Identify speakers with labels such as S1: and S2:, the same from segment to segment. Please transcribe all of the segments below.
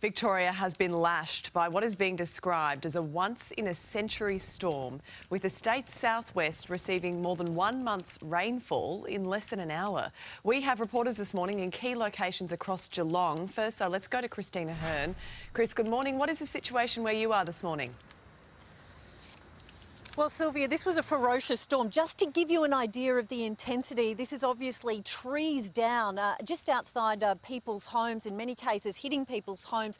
S1: Victoria has been lashed by what is being described as a once-in-a-century storm, with the state's southwest receiving more than 1 month's rainfall in less than an hour. We have reporters this morning in key locations across Geelong. First, let's go to Christina Hearn. Chris, good morning. What is the situation where you are this morning?
S2: Well, Sylvia, this was a ferocious storm. Just to give you an idea of the intensity, this is obviously trees down just outside people's homes, in many cases hitting people's homes.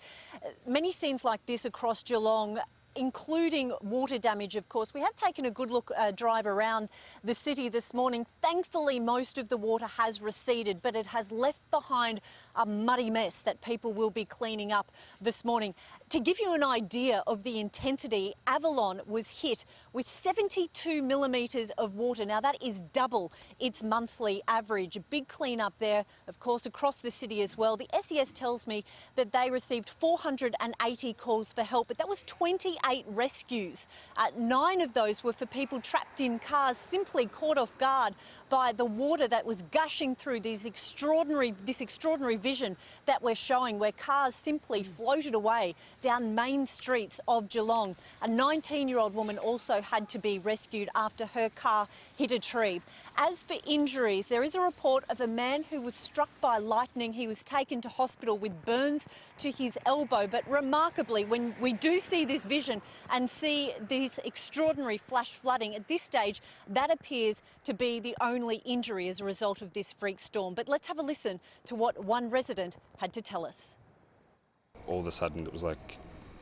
S2: Many scenes like this across Geelong, including water damage, of course. We have taken a good drive around the city this morning. Thankfully, most of the water has receded, but it has left behind a muddy mess that people will be cleaning up this morning. To give you an idea of the intensity, Avalon was hit with 72 millimetres of water. Now, that is double its monthly average. A big clean up there, of course, across the city as well. The SES tells me that they received 480 calls for help, but that was 28 rescues. 9 of those were for people trapped in cars, simply caught off guard by the water that was gushing through this extraordinary vision that we're showing, where cars simply floated away down main streets of Geelong. A 19-year-old woman also had to be rescued after her car hit a tree. As for injuries, there is a report of a man who was struck by lightning. He was taken to hospital with burns to his elbow. But remarkably, when we do see this vision and see this extraordinary flash flooding, at this stage, that appears to be the only injury as a result of this freak storm. But let's have a listen to what one resident had to tell us.
S3: All of a sudden it was like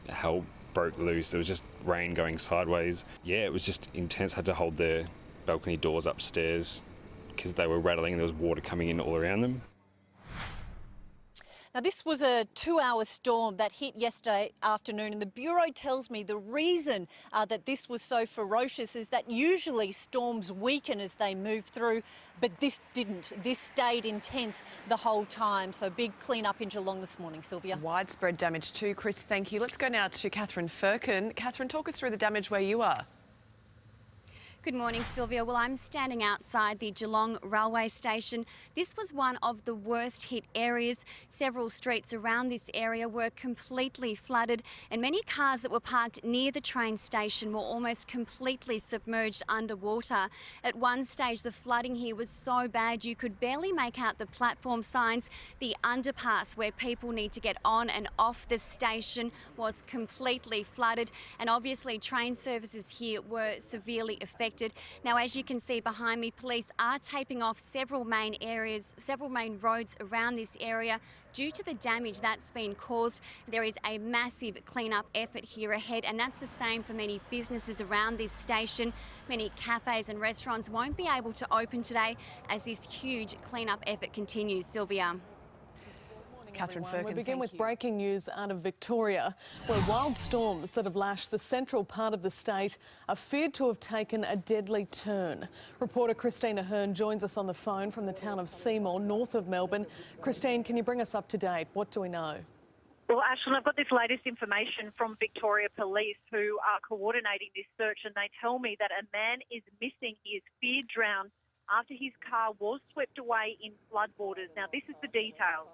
S3: hell broke loose. There was just rain going sideways. Yeah, it was just intense. Had to hold their balcony doors upstairs because they were rattling and there was water coming in all around them.
S2: Now, this was a 2-hour storm that hit yesterday afternoon, and the Bureau tells me the reason that this was so ferocious is that usually storms weaken as they move through, but this didn't. This stayed intense the whole time. So big clean up in Geelong this morning, Sylvia.
S1: Widespread damage too, Chris. Thank you. Let's go now to Catherine Firkin. Catherine, talk us through the damage where you are.
S4: Good morning, Sylvia. Well, I'm standing outside the Geelong railway station. This was one of the worst hit areas. Several streets around this area were completely flooded, and many cars that were parked near the train station were almost completely submerged underwater. At one stage, the flooding here was so bad you could barely make out the platform signs. The underpass where people need to get on and off the station was completely flooded, and obviously train services here were severely affected. Now, as you can see behind me, police are taping off several main roads around this area due to the damage that's been caused. There is a massive clean-up effort here ahead, and that's the same for many businesses around this station. Many cafes and restaurants won't be able to open today as this huge clean-up effort continues. Sylvia.
S1: Catherine Firkin,
S5: we begin with breaking news out of Victoria, where wild storms that have lashed the central part of the state are feared to have taken a deadly turn. Reporter Christina Hearn joins us on the phone from the town of Seymour, north of Melbourne. Christine, can you bring us up to date? What do we know?
S6: Well, Ashlyn, I've got this latest information from Victoria Police, who are coordinating this search, and they tell me that a man is missing. He is feared drowned after his car was swept away in floodwaters. Now, this is the details.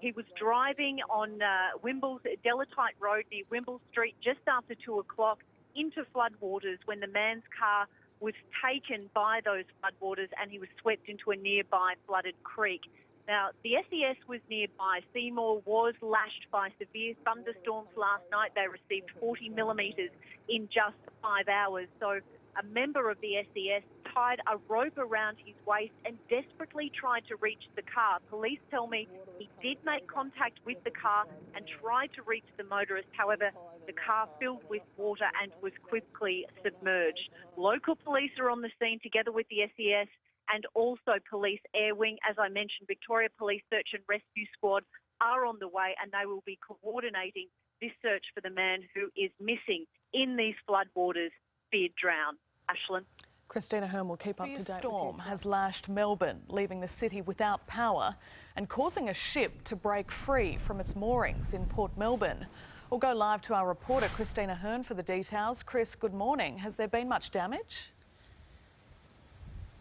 S6: He was driving on Wimble's Delatite Road near Wimble Street just after 2 o'clock into floodwaters when the man's car was taken by those floodwaters and he was swept into a nearby flooded creek. Now, the SES was nearby. Seymour was lashed by severe thunderstorms last night. They received 40 millimetres in just 5 hours. So a member of the SES tied a rope around his waist and desperately tried to reach the car. Police tell me he did make contact with the car and tried to reach the motorist. However, the car filled with water and was quickly submerged. Local police are on the scene together with the SES and also Police Air Wing. As I mentioned, Victoria Police Search and Rescue Squad are on the way, and they will be coordinating this search for the man who is missing in these floodwaters, feared drowned. Ashlyn.
S5: Christina Hearn will keep up to date. The storm has lashed Melbourne, leaving the city without power and causing a ship to break free from its moorings in Port Melbourne. We'll go live to our reporter Christina Hearn for the details. Chris, good morning. Has there been much damage?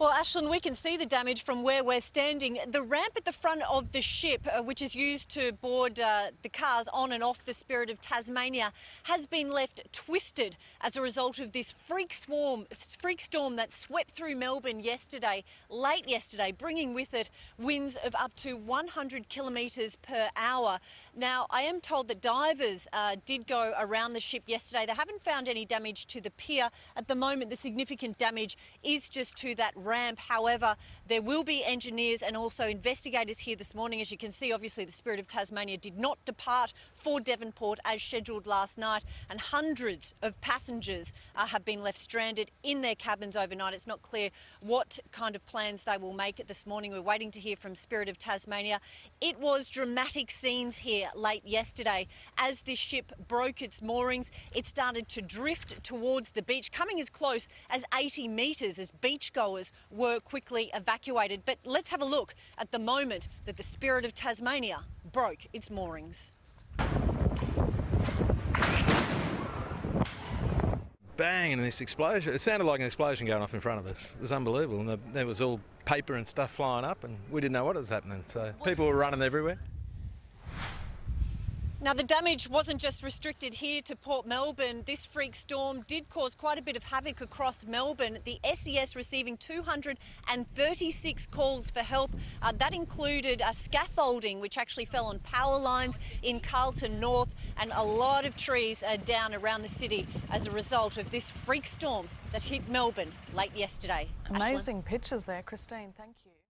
S2: Well, Ashlyn, we can see the damage from where we're standing. The ramp at the front of the ship, which is used to board the cars on and off the Spirit of Tasmania, has been left twisted as a result of this freak storm that swept through Melbourne late yesterday, bringing with it winds of up to 100 kilometres per hour. Now, I am told that divers did go around the ship yesterday. They haven't found any damage to the pier. At the moment, the significant damage is just to that ramp. However, there will be engineers and also investigators here this morning. As you can see, obviously the Spirit of Tasmania did not depart for Devonport as scheduled last night, and hundreds of passengers have been left stranded in their cabins overnight. It's not clear what kind of plans they will make this morning. We're waiting to hear from Spirit of Tasmania. It was dramatic scenes here late yesterday. As this ship broke its moorings, it started to drift towards the beach, coming as close as 80 metres as beachgoers were quickly evacuated. But let's have a look at the moment that the Spirit of Tasmania broke its moorings.
S7: Bang, and this explosion. It sounded like an explosion going off in front of us. It was unbelievable, and there was all paper and stuff flying up, and we didn't know what was happening, so people were running everywhere.
S2: Now, the damage wasn't just restricted here to Port Melbourne. This freak storm did cause quite a bit of havoc across Melbourne. The SES receiving 236 calls for help. That included scaffolding, which actually fell on power lines in Carlton North, and a lot of trees down around the city as a result of this freak storm that hit Melbourne late yesterday.
S5: Amazing pictures there, Christine. Thank you.